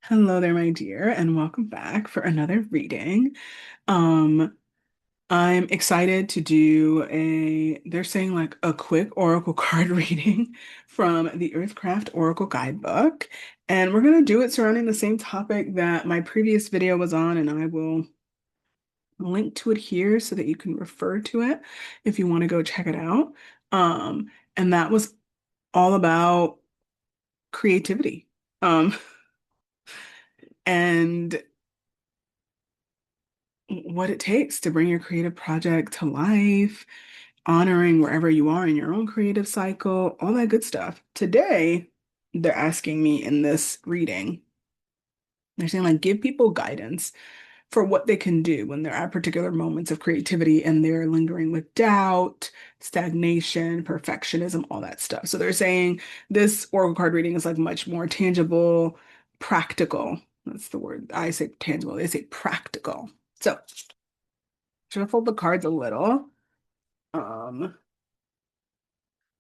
Hello there, my dear, and welcome back for another reading. Um, I'm excited to do they're saying like a quick oracle card reading from the Earthcraft Oracle Guidebook. And we're going to do it surrounding the same topic that my previous video was on, and I will link to it here so that you can refer to it if you want to go check it out. And that was all about creativity. Um, and what it takes to bring your creative project to life, honoring wherever you are in your own creative cycle, all that good stuff. Today, they're asking me in this reading, they're saying, like, give people guidance for what they can do when they're at particular moments of creativity and they're lingering with doubt, stagnation, perfectionism, all that stuff. So they're saying this oracle card reading is like much more tangible, practical. That's the word. I say tangible, they say practical. So shuffle the cards a little. Um,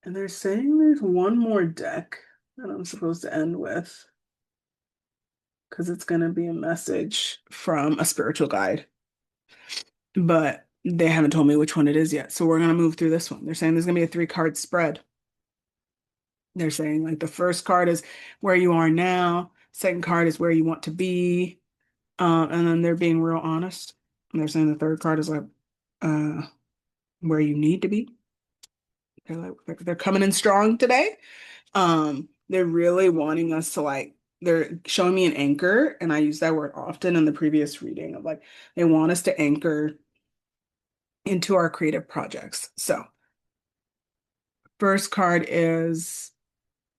and they're saying there's one more deck that I'm supposed to end with because it's going to be a message from a spiritual guide, but they haven't told me which one it is yet. So we're going to move through this one. They're saying there's going to be a three-card spread. They're saying like the first card is where you are now, second card is where you want to be, and then they're being real honest. And they're saying the third card is like uh, where you need to be. They're coming in strong today. They're really wanting us to like, they're showing me an anchor, and I use that word often in the previous reading of like, they want us to anchor into our creative projects. So, first card is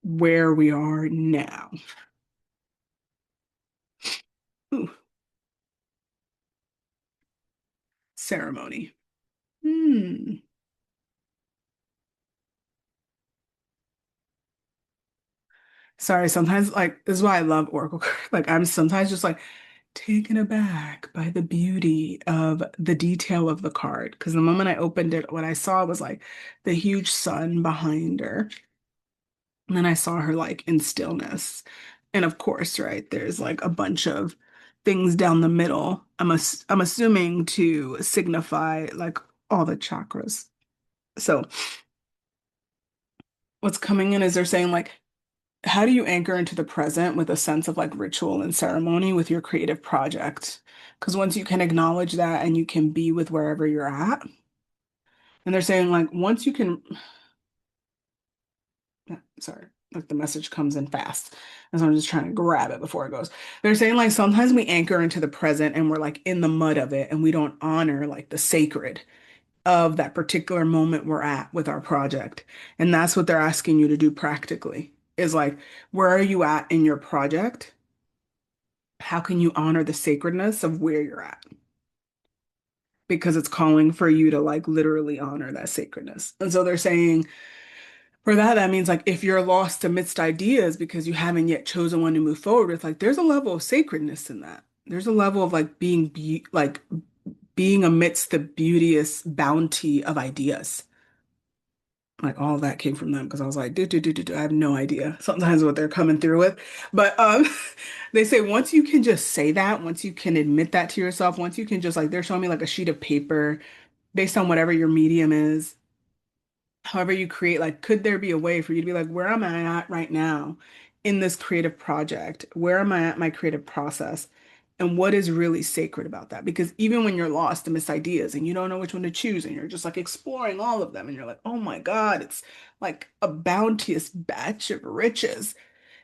where we are now. Ooh, ceremony. Hmm. Sorry, sometimes like this is why I love Oracle cards. Like I'm sometimes just like taken aback by the beauty of the detail of the card. Because the moment I opened it, what I saw was like the huge sun behind her. And then I saw her like in stillness. And of course, right, there's like a bunch of things down the middle. I'm assuming to signify like all the chakras. So what's coming in is they're saying like, how do you anchor into the present with a sense of like ritual and ceremony with your creative project? Because once you can acknowledge that and you can be with wherever you're at, and they're saying like once you can, sorry, like the message comes in fast. And so I'm just trying to grab it before it goes. They're saying like sometimes we anchor into the present and we're like in the mud of it and we don't honor like the sacred of that particular moment we're at with our project. And that's what they're asking you to do practically is like, where are you at in your project? How can you honor the sacredness of where you're at? Because it's calling for you to like literally honor that sacredness. And so they're saying for that, that means like if you're lost amidst ideas because you haven't yet chosen one to move forward with, like there's a level of sacredness in that. There's a level of like like being amidst the beauteous bounty of ideas. Like all of that came from them because I was like, I have no idea sometimes what they're coming through with. But they say once you can just say that, once you can admit that to yourself, once you can just like they're showing me like a sheet of paper based on whatever your medium is, however you create, like, could there be a way for you to be like, where am I at right now in this creative project? Where am I at my creative process? And what is really sacred about that? Because even when you're lost amidst ideas and you don't know which one to choose, and you're just like exploring all of them, and you're like, oh my God, it's like a bounteous batch of riches.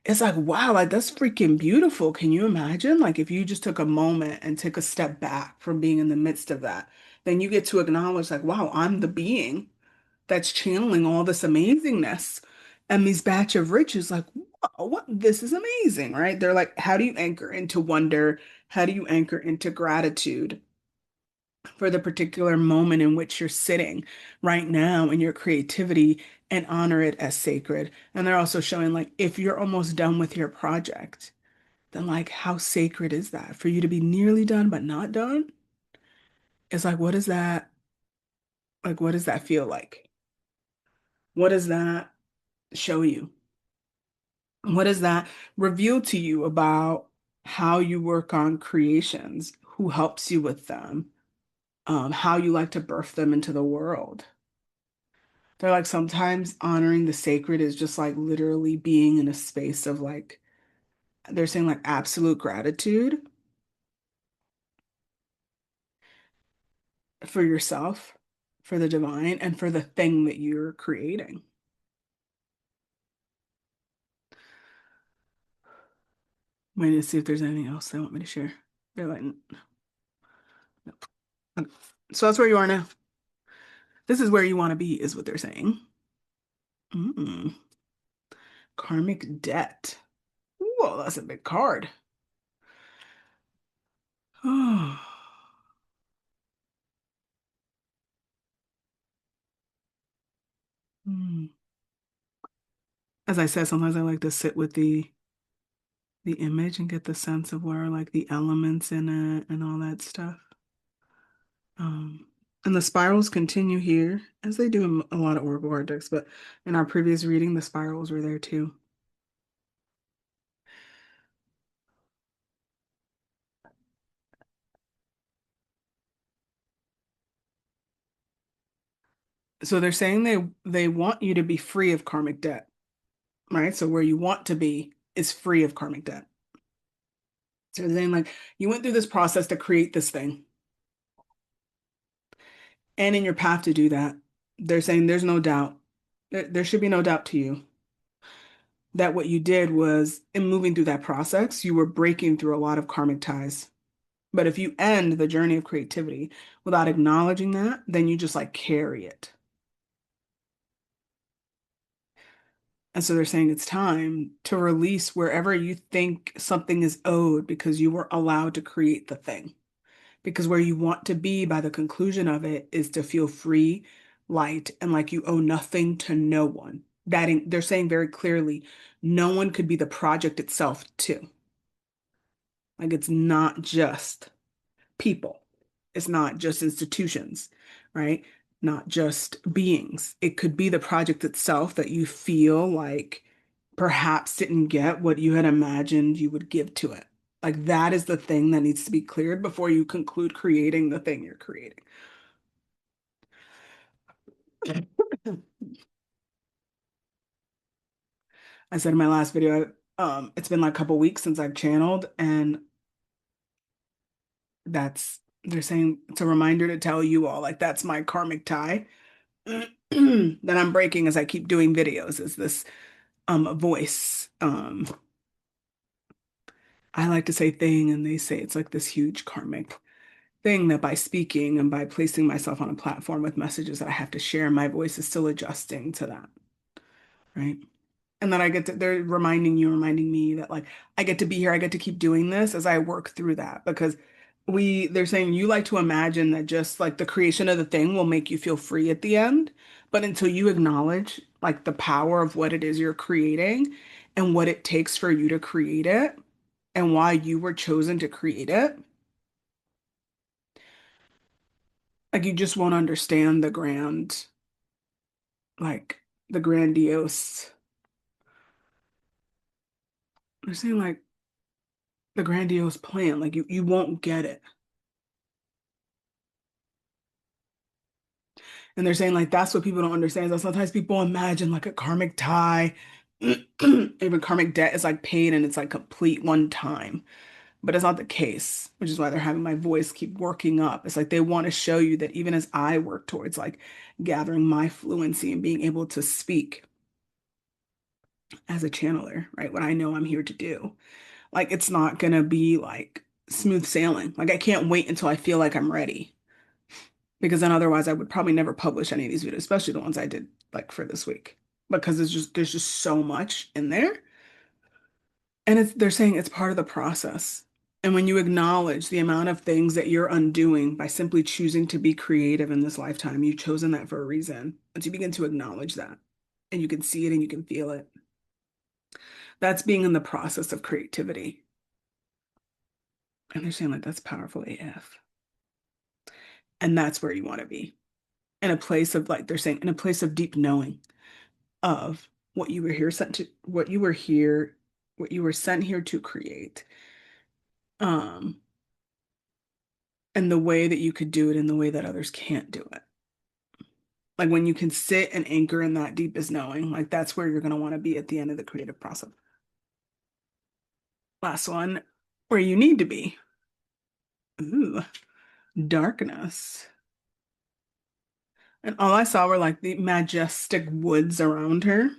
It's like, wow, like that's freaking beautiful. Can you imagine? Like if you just took a moment and took a step back from being in the midst of that, then you get to acknowledge, like, wow, I'm the being that's channeling all this amazingness and these batch of riches like wow, what this is amazing, right? They're like, how do you anchor into wonder? How do you anchor into gratitude for the particular moment in which you're sitting right now in your creativity and honor it as sacred? And they're also showing like if you're almost done with your project, then like how sacred is that for you to be nearly done but not done? It's like what is that, like what does that feel like? What does that show you? What does that reveal to you about? how you work on creations, who helps you with them, how you like to birth them into the world. They're like sometimes honoring the sacred is just like literally being in a space of like, they're saying like absolute gratitude for yourself, for the divine, and for the thing that you're creating. Waiting to see if there's anything else they want me to share. They're like, nope. Okay. So that's where you are now. This is where you want to be, is what they're saying. Mm. Karmic debt. Whoa, that's a big card. Oh. Hmm. As I said, sometimes I like to sit with the image and get the sense of where like the elements in it and all that stuff. Um, and the spirals continue here, as they do in a lot of Oracle card decks, but in our previous reading, the spirals were there too. So they're saying they want you to be free of karmic debt, right? So where you want to be is free of karmic debt. So they're saying like you went through this process to create this thing, and in your path to do that, they're saying there's no doubt. There should be no doubt to you that what you did was in moving through that process, you were breaking through a lot of karmic ties. But if you end the journey of creativity without acknowledging that, then you just like carry it. And so they're saying it's time to release wherever you think something is owed because you were allowed to create the thing. Because where you want to be by the conclusion of it is to feel free, light, and like you owe nothing to no one. They're saying very clearly, no one could be the project itself, too. Like it's not just people. It's not just institutions, right? Not just beings. It could be the project itself that you feel like perhaps didn't get what you had imagined you would give to it. Like that is the thing that needs to be cleared before you conclude creating the thing you're creating. I said in my last video, it's been like a couple weeks since I've channeled, and they're saying it's a reminder to tell you all, like that's my karmic tie that I'm breaking as I keep doing videos, is this voice. I like to say thing, and they say it's like this huge karmic thing that by speaking and by placing myself on a platform with messages that I have to share, my voice is still adjusting to that, right? And then I get to, they're reminding you, reminding me that like I get to be here, I get to keep doing this as I work through that because they're saying you like to imagine that just like the creation of the thing will make you feel free at the end. But until you acknowledge like the power of what it is you're creating and what it takes for you to create it and why you were chosen to create it, like you just won't understand like the grandiose, they're saying like the grandiose plan, like you won't get it. And they're saying like that's what people don't understand. Is that sometimes people imagine like a karmic tie, even karmic debt is like paid and it's like complete one time. But it's not the case, which is why they're having my voice keep working up. It's like they want to show you that even as I work towards like gathering my fluency and being able to speak as a channeler, right? What I know I'm here to do. Like it's not gonna be like smooth sailing. Like I can't wait until I feel like I'm ready. Because then otherwise I would probably never publish any of these videos, especially the ones I did like for this week. Because there's just so much in there. And they're saying it's part of the process. And when you acknowledge the amount of things that you're undoing by simply choosing to be creative in this lifetime, you've chosen that for a reason. Once you begin to acknowledge that and you can see it and you can feel it, that's being in the process of creativity. And they're saying like that's powerful AF. And that's where you want to be. In a place of like they're saying in a place of deep knowing of what you were here sent to, what you were sent here to create. Um, and the way that you could do it in the way that others can't do it. Like when you can sit and anchor in that deepest knowing, like that's where you're going to want to be at the end of the creative process. Last one, where you need to be. Ooh, darkness. And all I saw were like the majestic woods around her.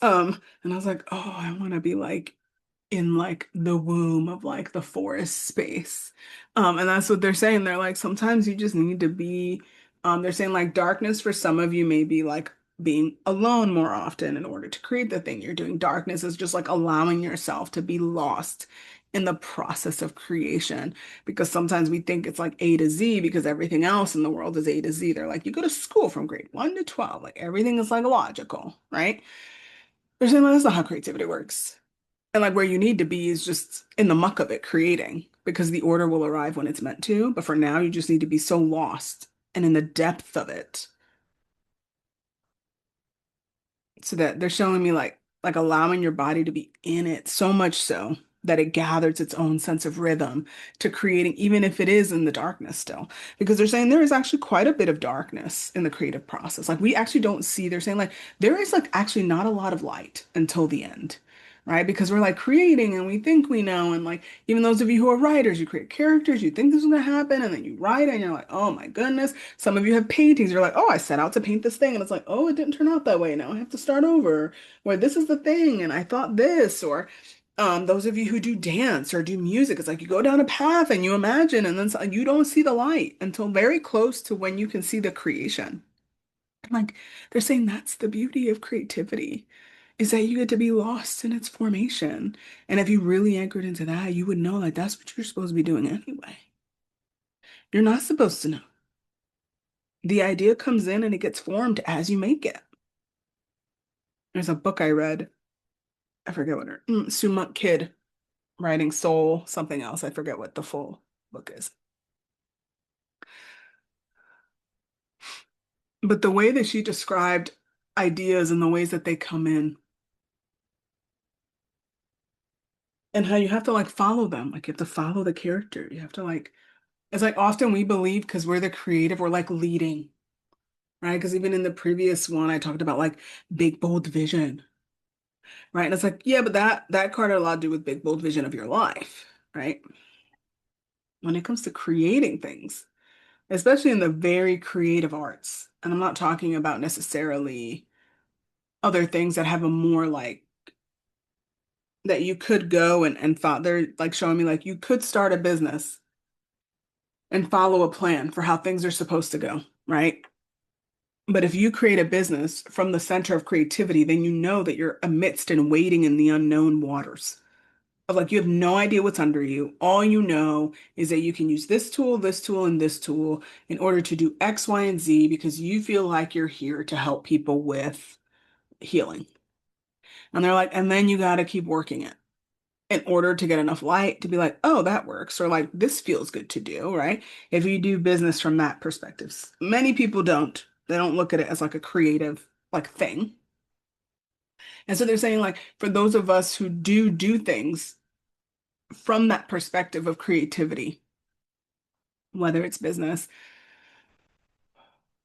And I was like, oh, I want to be like in like the womb of like the forest space. And that's what they're saying. They're like, sometimes you just need to be, they're saying like darkness for some of you may be like being alone more often in order to create the thing you're doing. Darkness is just like allowing yourself to be lost in the process of creation because sometimes we think it's like A to Z because everything else in the world is A to Z. They're like, you go to school from grade 1 to 12, like everything is like logical, right? They're saying, well, that's not how creativity works. And like where you need to be is just in the muck of it, creating, because the order will arrive when it's meant to. But for now, you just need to be so lost and in the depth of it so that they're showing me like allowing your body to be in it so much so that it gathers its own sense of rhythm to creating, even if it is in the darkness still. Because they're saying there is actually quite a bit of darkness in the creative process. Like we actually don't see, they're saying like there is like actually not a lot of light until the end. Right? Because we're like creating and we think we know. And like, even those of you who are writers, you create characters, you think this is going to happen, and then you write and you're like, oh my goodness. Some of you have paintings, you're like, oh, I set out to paint this thing. And it's like, oh, it didn't turn out that way. Now I have to start over. Or this is the thing. And I thought this. Or those of you who do dance or do music, it's like you go down a path and you imagine, and then you don't see the light until very close to when you can see the creation. And like they're saying that's the beauty of creativity is that you get to be lost in its formation. And if you really anchored into that, you would know like that's what you're supposed to be doing anyway. You're not supposed to know. The idea comes in and it gets formed as you make it. There's a book I read. I forget what her Sumut Kid writing Soul, something else. I forget what the full book is. But the way that she described ideas and the ways that they come in and how you have to like follow them. Like you have to follow the character. You have to like, it's like often we believe because we're the creative, we're like leading, right? Because even in the previous one, I talked about like big, bold vision, right? And it's like, yeah, but that card had a lot to do with big, bold vision of your life, right? When it comes to creating things, especially in the very creative arts, and I'm not talking about necessarily other things that have a more like that you could go and thought they're like showing me like you could start a business and follow a plan for how things are supposed to go, right? But if you create a business from the center of creativity, then you know that you're amidst and wading in the unknown waters of like you have no idea what's under you. All you know is that you can use this tool, and this tool in order to do X, Y, and Z because you feel like you're here to help people with healing. And they're like, and then you got to keep working it in order to get enough light to be like, oh, that works, or like this feels good to do, right? If you do business from that perspective, many people don't. They don't look at it as like a creative like thing. And so they're saying like for those of us who do things from that perspective of creativity, whether it's business,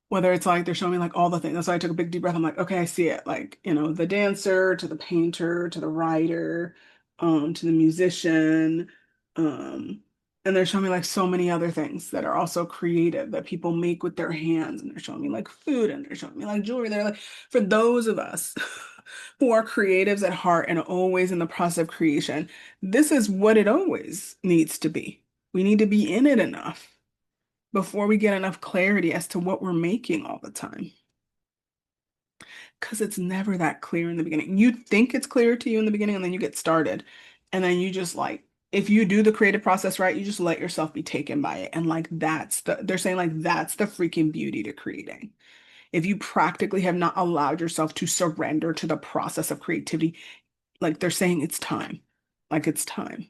whether it's like they're showing me like all the things. That's why I took a big deep breath. I'm like, okay, I see it. Like, the dancer to the painter to the writer, to the musician. Um, and they're showing me like so many other things that are also creative that people make with their hands. And they're showing me like food and they're showing me like jewelry. They're like, for those of us who are creatives at heart and always in the process of creation, this is what it always needs to be. We need to be in it enough before we get enough clarity as to what we're making all the time. Because it's never that clear in the beginning. You think it's clear to you in the beginning, and then you get started. And then you just like, if you do the creative process right, you just let yourself be taken by it. And like, they're saying like, that's the freaking beauty to creating. If you practically have not allowed yourself to surrender to the process of creativity, like they're saying it's time. Like, it's time.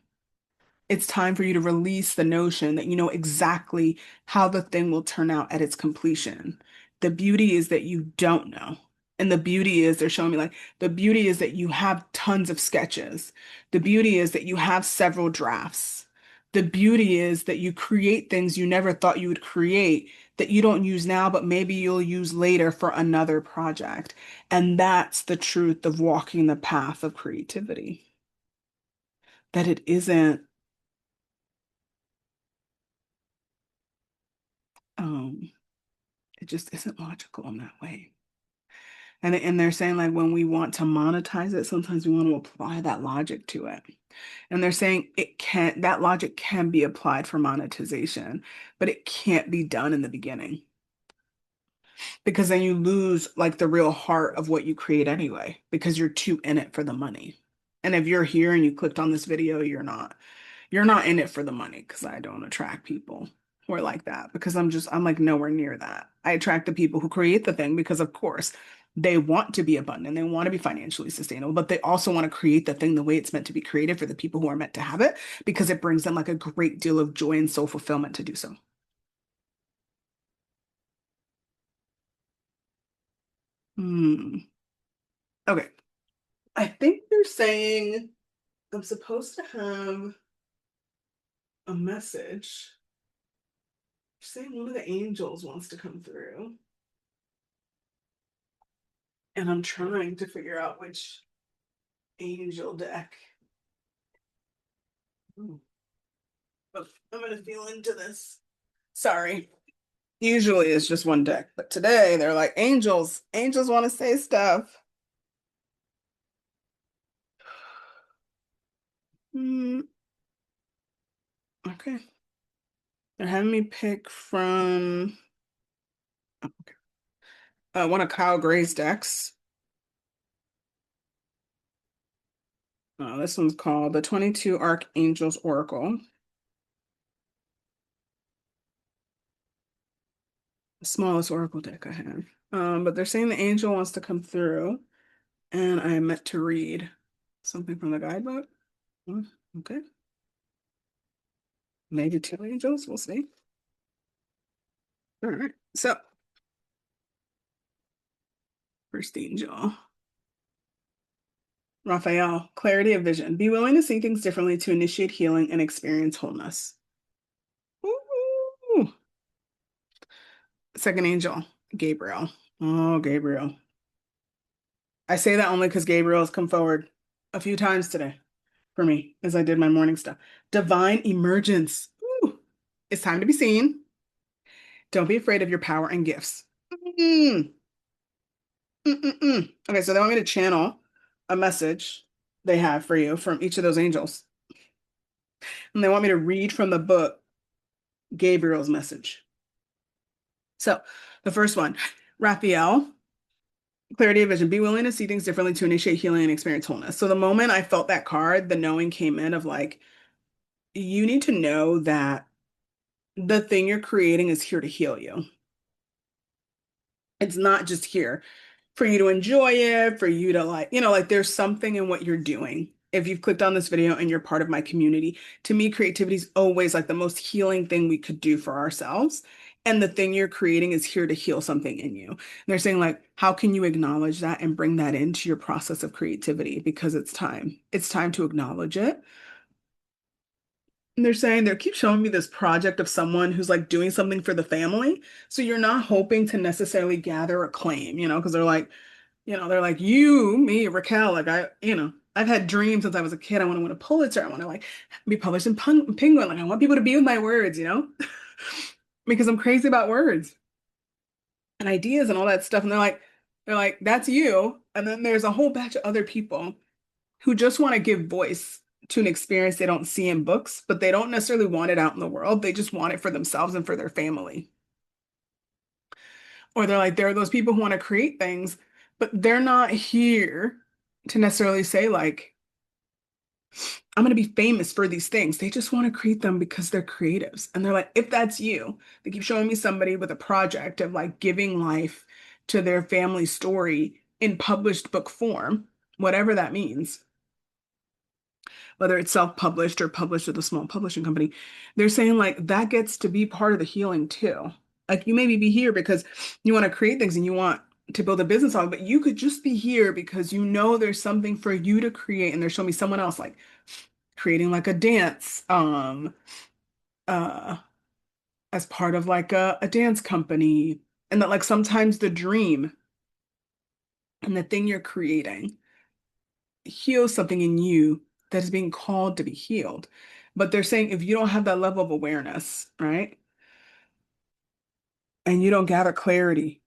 It's time for you to release the notion that you know exactly how the thing will turn out at its completion. The beauty is that you don't know. And the beauty is they're showing me like the beauty is that you have tons of sketches. The beauty is that you have several drafts. The beauty is that you create things you never thought you would create that you don't use now, but maybe you'll use later for another project. And that's the truth of walking the path of creativity. That it isn't, um, it just isn't logical in that way. And they're saying like when we want to monetize it, sometimes we want to apply that logic to it. And they're saying that logic can be applied for monetization, but it can't be done in the beginning because then you lose like the real heart of what you create anyway, because you're too in it for the money. And if you're here and you clicked on this video, you're not. You're not in it for the money because I don't attract people who are like that because I'm like nowhere near that. I attract the people who create the thing because, of course, they want to be abundant, they want to be financially sustainable, but they also want to create the thing the way it's meant to be created for the people who are meant to have it because it brings them like a great deal of joy and soul fulfillment to do so. Hmm. Okay. I think they're saying I'm supposed to have a message. Saying one of the angels wants to come through. And I'm trying to figure out which angel deck. Ooh, but I'm gonna feel into this. Sorry. Usually it's just one deck, but today they're like angels. Angels want to say stuff. Hmm, okay. They're having me pick from one of Kyle Gray's decks. This one's called the 22 Archangels Oracle, the smallest oracle deck I have. But they're saying the angel wants to come through, and I am meant to read something from the guidebook. Hmm, okay. Maybe two angels. We'll see. All right. So, first angel, Raphael, clarity of vision. Be willing to see things differently to initiate healing and experience wholeness. Woo! Second angel, Gabriel. Oh, Gabriel. I say that only because Gabriel has come forward a few times today for me as I did my morning stuff. Divine emergence. Ooh. It's time to be seen. Don't be afraid of your power and gifts. Mm, Okay, so they want me to channel a message they have for you from each of those angels. And they want me to read from the book Gabriel's message. So the first one, Raphael, clarity of vision. Be willing to see things differently to initiate healing and experience wholeness. So the moment I felt that card, the knowing came in of like, you need to know that the thing you're creating is here to heal you. It's not just here for you to enjoy it, for you to like, like there's something in what you're doing. If you've clicked on this video and you're part of my community, to me, creativity is always like the most healing thing we could do for ourselves. And the thing you're creating is here to heal something in you. And they're saying, like, how can you acknowledge that and bring that into your process of creativity? Because it's time. It's time to acknowledge it. And they're saying they keep showing me this project of someone who's like doing something for the family. So you're not hoping to necessarily gather acclaim, because they're like, you, me, Raquel, like I've had dreams since I was a kid. I want to win a Pulitzer. I want to like be published in Penguin. Like I want people to be with my words, because I'm crazy about words and ideas and all that stuff. And they're like, that's you. And then there's a whole batch of other people who just want to give voice to an experience they don't see in books, but they don't necessarily want it out in the world. They just want it for themselves and for their family. Or they're like, there are those people who want to create things, but they're not here to necessarily say, like, I'm going to be famous for these things. They just want to create them because they're creatives. And they're like, if that's you, they keep showing me somebody with a project of like giving life to their family story in published book form, whatever that means, whether it's self-published or published with a small publishing company. They're saying like that gets to be part of the healing too. Like you maybe be here because you want to create things and you want to build a business on, but you could just be here because you know there's something for you to create, and they're showing me someone else like creating like a dance, uh, as part of like a dance company, and that like sometimes the dream and the thing you're creating heals something in you that is being called to be healed. But they're saying if you don't have that level of awareness, right, and you don't gather clarity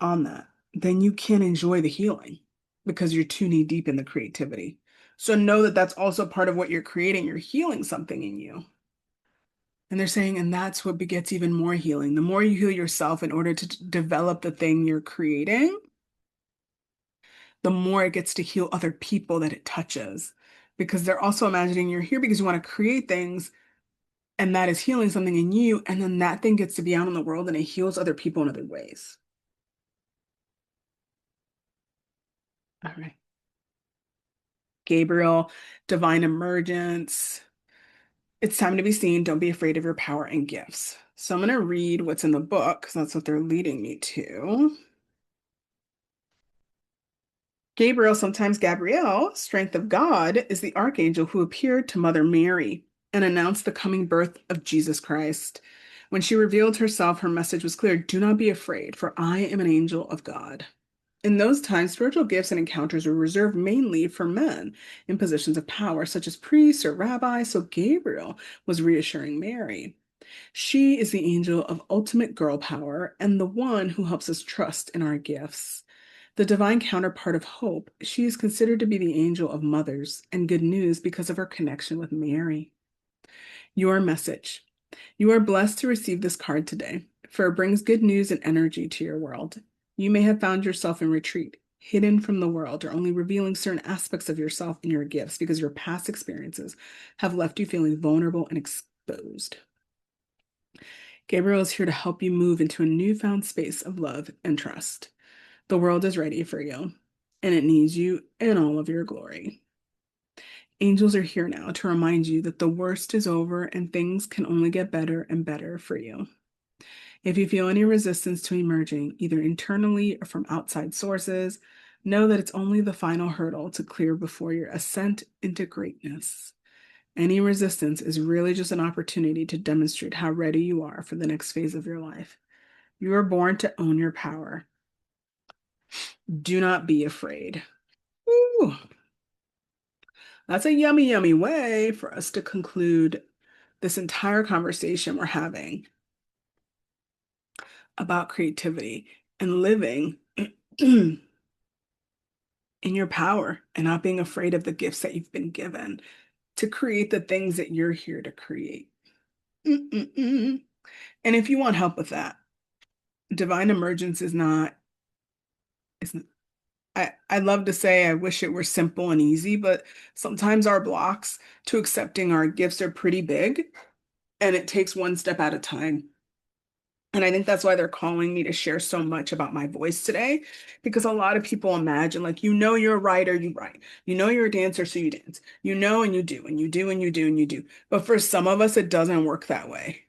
on that, then you can't enjoy the healing because you're too knee deep in the creativity. So know that that's also part of what you're creating. You're healing something in you. And they're saying, and that's what begets even more healing. The more you heal yourself in order to develop the thing you're creating, the more it gets to heal other people that it touches. Because they're also imagining you're here because you want to create things, and that is healing something in you. And then that thing gets to be out in the world and it heals other people in other ways. All right. Gabriel, divine emergence. It's time to be seen. Don't be afraid of your power and gifts. So I'm going to read what's in the book because that's what they're leading me to. Gabriel, sometimes Gabriel, strength of God, is the archangel who appeared to Mother Mary and announced the coming birth of Jesus Christ. When she revealed herself, her message was clear: do not be afraid, for I am an angel of God. In those times, spiritual gifts and encounters were reserved mainly for men in positions of power, such as priests or rabbis. So Gabriel was reassuring Mary. She is the angel of ultimate girl power and the one who helps us trust in our gifts. The divine counterpart of hope, she is considered to be the angel of mothers and good news because of her connection with Mary. Your message. You are blessed to receive this card today, for it brings good news and energy to your world. You may have found yourself in retreat, hidden from the world, or only revealing certain aspects of yourself and your gifts because your past experiences have left you feeling vulnerable and exposed. Gabriel is here to help you move into a newfound space of love and trust. The world is ready for you, and it needs you in all of your glory. Angels are here now to remind you that the worst is over and things can only get better and better for you. If you feel any resistance to emerging, either internally or from outside sources, know that it's only the final hurdle to clear before your ascent into greatness. Any resistance is really just an opportunity to demonstrate how ready you are for the next phase of your life. You are born to own your power. Do not be afraid. Woo! That's a yummy, yummy way for us to conclude this entire conversation we're having about creativity and living in your power and not being afraid of the gifts that you've been given to create the things that you're here to create. Mm-mm-mm. And if you want help with that, divine emergence is not, is I love to say I wish it were simple and easy, but sometimes our blocks to accepting our gifts are pretty big, and it takes one step at a time. And I think that's why they're calling me to share so much about my voice today, because a lot of people imagine, like, you're a writer, you write. You're a dancer, so you dance. And you do, and you do, and you do, and you do. But for some of us, it doesn't work that way.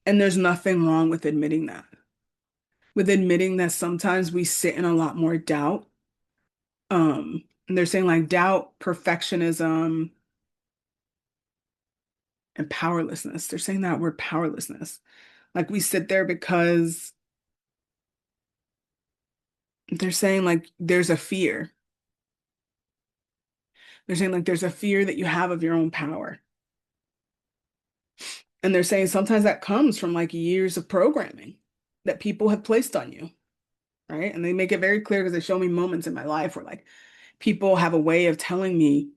And there's nothing wrong with admitting that. With admitting that sometimes we sit in a lot more doubt. And they're saying like doubt, perfectionism, and powerlessness. They're saying that word powerlessness. Like we sit there because they're saying like there's a fear. They're saying like there's a fear that you have of your own power. And they're saying sometimes that comes from like years of programming that people have placed on you, right? And they make it very clear because they show me moments in my life where like people have a way of telling me,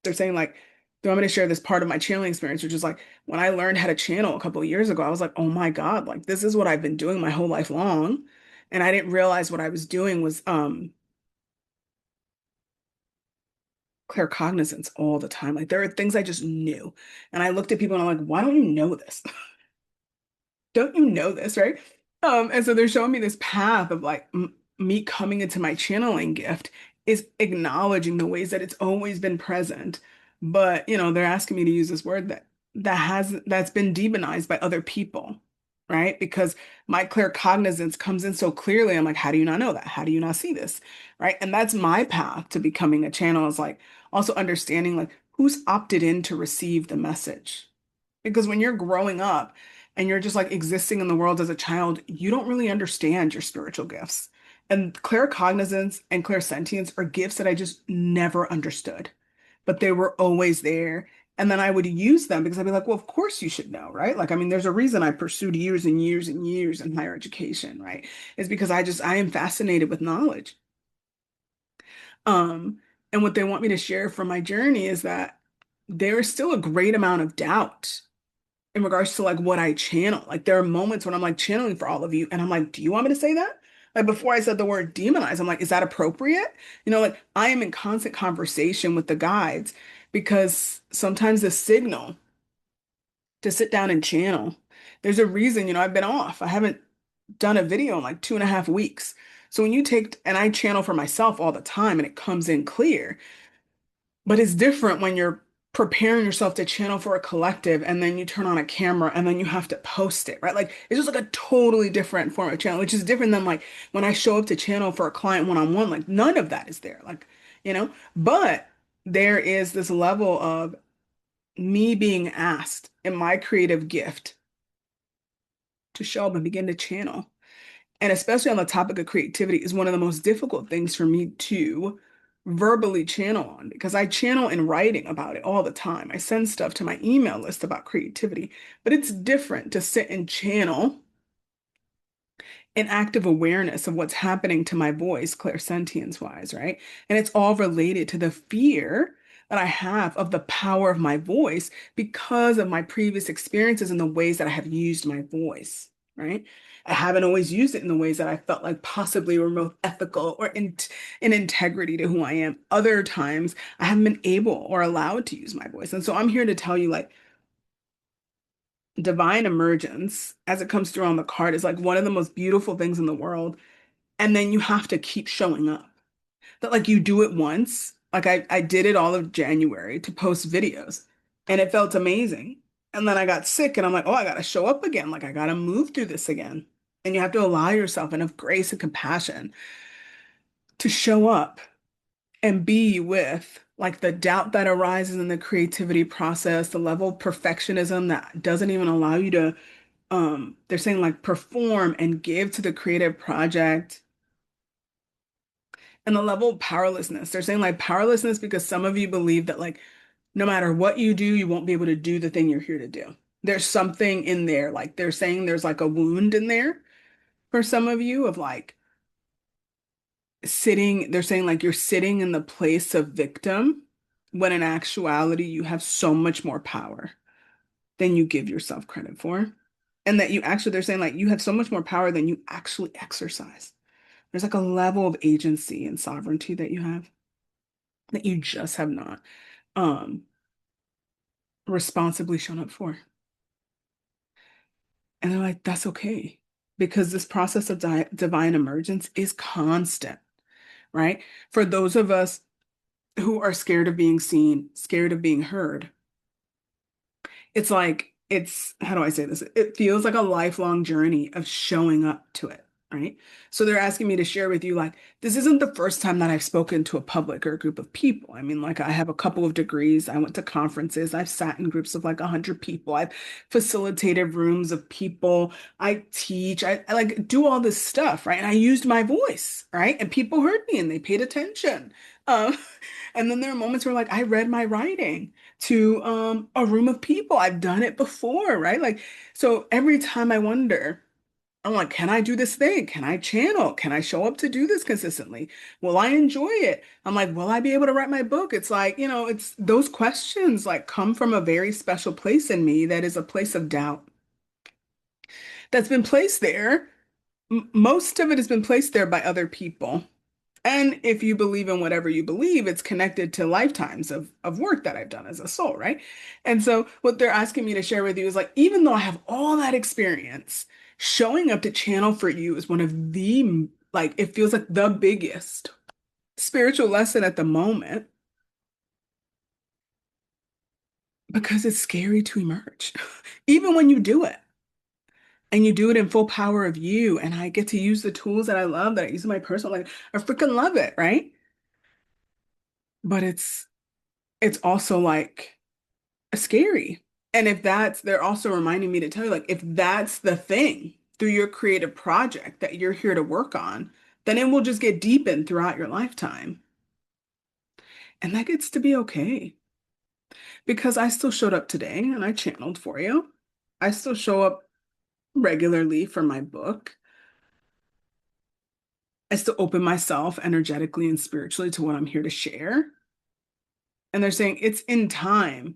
they're saying like, they want me to share this part of my channeling experience, which is like when I learned how to channel a couple of years ago, I was like, oh my God, like this is what I've been doing my whole life long. And I didn't realize what I was doing was claircognizance all the time. Like there are things I just knew. And I looked at people and I'm like, why don't you know this? Don't you know this, right? And so they're showing me this path of like m me coming into my channeling gift is acknowledging the ways that it's always been present. But, they're asking me to use this word that's been demonized by other people. right? Because my claircognizance comes in so clearly. I'm like, how do you not know that? How do you not see this? Right? And that's my path to becoming a channel, is like also understanding like who's opted in to receive the message. Because when you're growing up and you're just like existing in the world as a child, you don't really understand your spiritual gifts. And claircognizance and clairsentience are gifts that I just never understood, but they were always there. And then I would use them because I'd be like, well, of course you should know, right? Like, I mean, there's a reason I pursued years and years and years in higher education, right? It's because I am fascinated with knowledge. Um, and what they want me to share from my journey is that there is still a great amount of doubt in regards to like what I channel. Like there are moments when I'm like channeling for all of you and I'm like, do you want me to say that? Like before I said the word demonize, I'm like, is that appropriate? Like I am in constant conversation with the guides because sometimes the signal to sit down and channel, there's a reason, I've been off. I haven't done a video in like 2.5 weeks. So when you take, and I channel for myself all the time and it comes in clear. But it's different when you're preparing yourself to channel for a collective and then you turn on a camera and then you have to post it, right? Like it's just like a totally different form of channel, which is different than like when I show up to channel for a client one-on-one, like none of that is there. But there is this level of me being asked in my creative gift to show up and begin to channel. And especially on the topic of creativity is one of the most difficult things for me to verbally channel on because I channel in writing about it all the time. I send stuff to my email list about creativity, but it's different to sit and channel an active awareness of what's happening to my voice, clairsentience wise, right? And it's all related to the fear that I have of the power of my voice because of my previous experiences and the ways that I have used my voice, right? I haven't always used it in the ways that I felt like possibly were most ethical or in integrity to who I am. Other times I haven't been able or allowed to use my voice. And so I'm here to tell you, like, divine emergence, as it comes through on the card, is like one of the most beautiful things in the world. And then you have to keep showing up. That like you do it once. Like I did it all of January to post videos and it felt amazing. And then I got sick and I'm like, oh, I gotta show up again. Like I gotta move through this again. And you have to allow yourself enough grace and compassion to show up and be with like the doubt that arises in the creativity process, the level of perfectionism that doesn't even allow you to they're saying like perform and give to the creative project, and the level of powerlessness. They're saying like powerlessness because some of you believe that like no matter what you do, you won't be able to do the thing you're here to do. There's something in there, like they're saying there's like a wound in there for some of you of like sitting, they're saying like you're sitting in the place of victim when in actuality you have so much more power than you give yourself credit for. And that you actually, they're saying like you have so much more power than you actually exercise. There's like a level of agency and sovereignty that you have that you just have not um responsibly shown up for. And they're like, that's okay. Because this process of divine emergence is constant, right? For those of us who are scared of being seen, scared of being heard, it's like, how do I say this? It feels like a lifelong journey of showing up to it, right? So they're asking me to share with you, like, this isn't the first time that I've spoken to a public or a group of people. I mean, like, I have a couple of degrees. I went to conferences. I've sat in groups of like 100 people. I've facilitated rooms of people. I teach. I like do all this stuff, right? And I used my voice, right? And people heard me and they paid attention. Um, and then there are moments where like I read my writing to a room of people. I've done it before, right? Like, so every time I wonder, I'm like, can I do this thing? Can I channel? Can I show up to do this consistently? Will I enjoy it? I'm like, will I be able to write my book? It's like, it's those questions like come from a very special place in me that is a place of doubt that's been placed there. Most of it has been placed there by other people. And if you believe in whatever you believe, it's connected to lifetimes of work that I've done as a soul, right? And so what they're asking me to share with you is like, even though I have all that experience, showing up to channel for you is one of the, like, it feels like the biggest spiritual lesson at the moment because it's scary to emerge, even when you do it. And you do it in full power of you. And I get to use the tools that I love, that I use in my personal life. I freaking love it, right? But it's also like scary. And if that's, they're also reminding me to tell you, like, if that's the thing through your creative project that you're here to work on, then it will just get deepened throughout your lifetime. And that gets to be okay. Because I still showed up today and I channeled for you. I still show up regularly for my book. I still open myself energetically and spiritually to what I'm here to share. And they're saying it's in time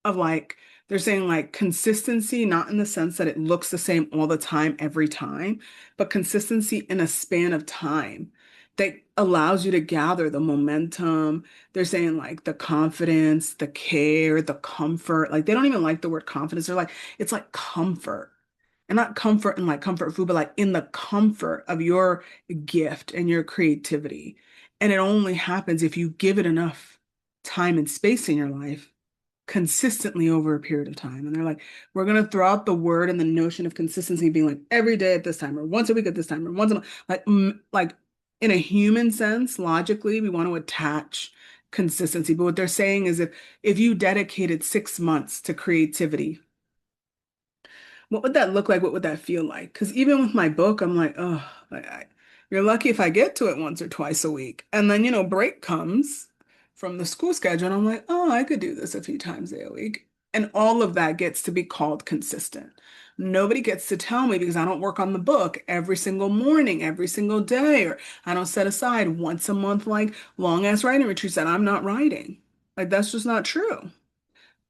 of like, they're saying like consistency, not in the sense that it looks the same all the time, every time, but consistency in a span of time that allows you to gather the momentum. They're saying like the confidence, the care, the comfort. Like they don't even like the word confidence. They're like, it's like comfort. And not comfort in like comfort food, but like in the comfort of your gift and your creativity. And it only happens if you give it enough time and space in your life consistently over a period of time. And they're like, we're going to throw out the word and the notion of consistency being like every day at this time, or once a week at this time, or once a month. Like in a human sense, logically, we want to attach consistency. But what they're saying is if you dedicated 6 months to creativity, what would that look like? What would that feel like? Because even with my book, I'm like, oh, you're lucky if I get to it once or twice a week. And then, break comes from the school schedule, and I'm like, oh, I could do this a few times a week. And all of that gets to be called consistent. Nobody gets to tell me because I don't work on the book every single morning, every single day, or I don't set aside once a month, like long ass writing retreats that I'm not writing. Like, that's just not true.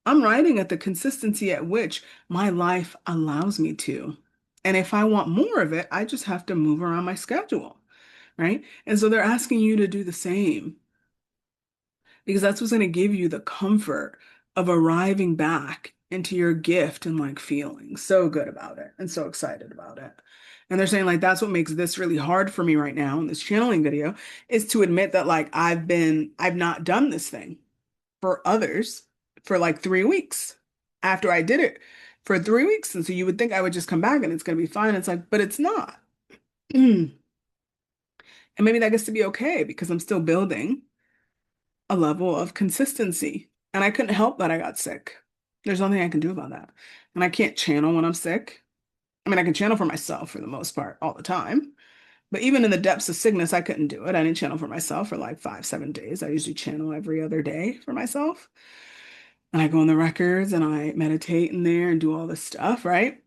I'm writing at the consistency at which my life allows me to. And if I want more of it, I just have to move around my schedule, right? And so they're asking you to do the same because that's what's going to give you the comfort of arriving back into your gift and like feeling so good about it and so excited about it. And they're saying like that's what makes this really hard for me right now in this channeling video is to admit that like I've not done this thing for others for like 3 weeks after I did it for 3 weeks. And so you would think I would just come back and it's going to be fine. It's like, but it's not. And maybe that gets to be okay because I'm still building a level of consistency. And I couldn't help that I got sick. There's nothing I can do about that. And I can't channel when I'm sick. I mean, I can channel for myself for the most part all the time. But even in the depths of sickness, I couldn't do it. I didn't channel for myself for like 5, 7 days. I usually channel every other day for myself. And I go on the records and I meditate in there and do all this stuff, right?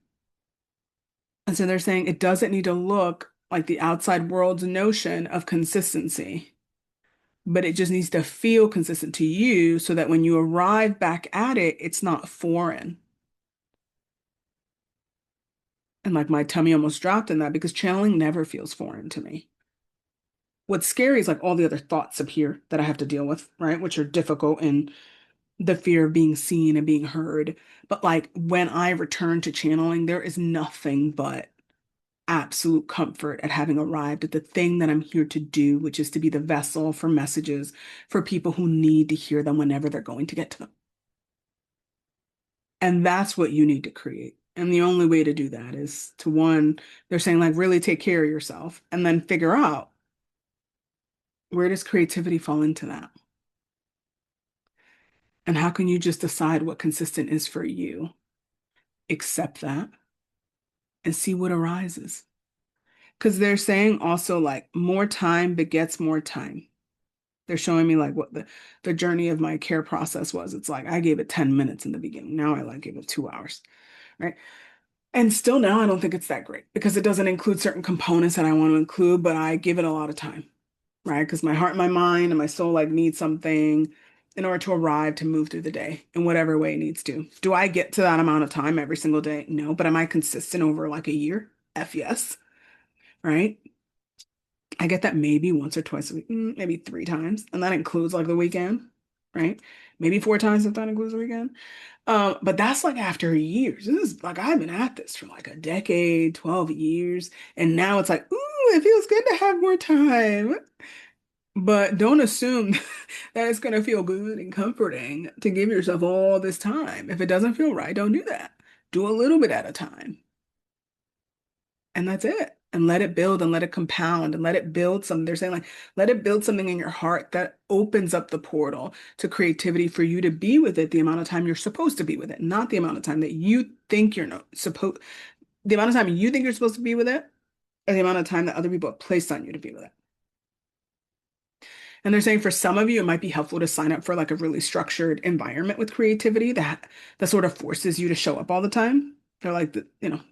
And so they're saying it doesn't need to look like the outside world's notion of consistency, but it just needs to feel consistent to you so that when you arrive back at it, it's not foreign. And like my tummy almost dropped in that because channeling never feels foreign to me. What's scary is like all the other thoughts appear that I have to deal with, right? Which are difficult and the fear of being seen and being heard. But like when I return to channeling, there is nothing but absolute comfort at having arrived at the thing that I'm here to do, which is to be the vessel for messages for people who need to hear them whenever they're going to get to them. And that's what you need to create. And the only way to do that is to one, they're saying like really take care of yourself and then figure out where does creativity fall into that? And how can you just decide what consistent is for you? Accept that and see what arises. Because they're saying also like more time begets more time. They're showing me like what the journey of my care process was. It's like I gave it 10 minutes in the beginning. Now I like give it 2 hours, right? And still now I don't think it's that great because it doesn't include certain components that I want to include, but I give it a lot of time, right? Because my heart and my mind and my soul like need something in order to arrive to move through the day in whatever way it needs to. Do I get to that amount of time every single day? No, but am I consistent over like a year? F yes, right? I get that maybe once or twice a week, maybe 3 times, and that includes like the weekend, right? Maybe 4 times if that includes the weekend. But that's like after years. This is like I've been at this for like a decade, 12 years, and now it's like, ooh, it feels good to have more time. But don't assume that it's gonna feel good and comforting to give yourself all this time. If it doesn't feel right, don't do that. Do a little bit at a time. And that's it. And let it build and let it compound and let it build something. They're saying like, let it build something in your heart that opens up the portal to creativity for you to be with it the amount of time you're supposed to be with it, not the amount of time that you think you're not supposed, the amount of time you think you're supposed to be with it, or the amount of time that other people have placed on you to be with it. And they're saying for some of you, it might be helpful to sign up for like a really structured environment with creativity that sort of forces you to show up all the time. They're like,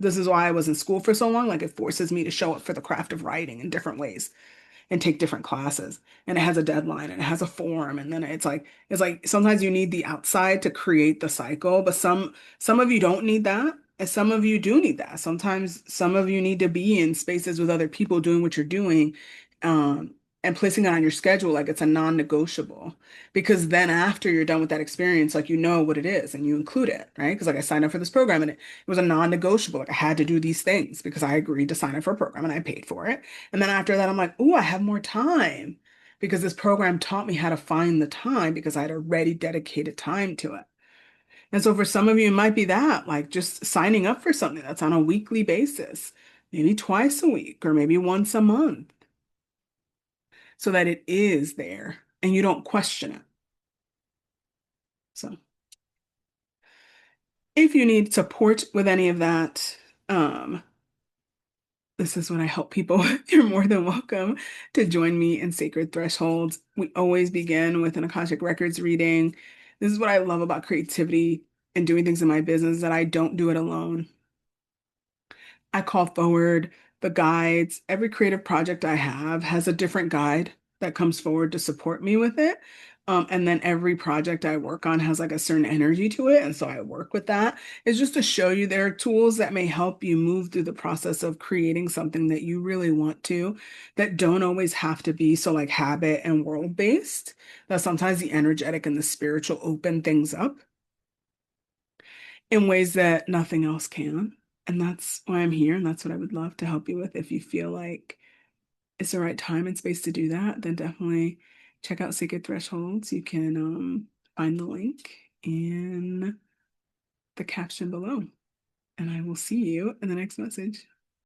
this is why I was in school for so long. Like it forces me to show up for the craft of writing in different ways and take different classes. And it has a deadline and it has a form. And then it's like sometimes you need the outside to create the cycle, but some of you don't need that. And some of you do need that. Sometimes some of you need to be in spaces with other people doing what you're doing, um, and placing it on your schedule like it's a non-negotiable. Because then after you're done with that experience, like you know what it is and you include it, right? Because like I signed up for this program and it was a non-negotiable. Like I had to do these things because I agreed to sign up for a program and I paid for it. And then after that, I'm like, oh, I have more time because this program taught me how to find the time because I had already dedicated time to it. And so for some of you, it might be that, like just signing up for something that's on a weekly basis, maybe twice a week or maybe once a month, so that it is there and you don't question it. So if you need support with any of that, um, this is what I help people with. You're more than welcome to join me in Sacred Thresholds. We always begin with an Akashic Records reading. This is what I love about creativity and doing things in my business, that I don't do it alone. I call forward the guides. Every creative project I have has a different guide that comes forward to support me with it. And then every project I work on has like a certain energy to it. And so I work with that. It's just to show you there are tools that may help you move through the process of creating something that you really want to, that don't always have to be so like habit and world based, that sometimes the energetic and the spiritual open things up in ways that nothing else can. And that's why I'm here. And that's what I would love to help you with. If you feel like it's the right time and space to do that, then definitely check out Sacred Thresholds. You can find the link in the caption below. And I will see you in the next message.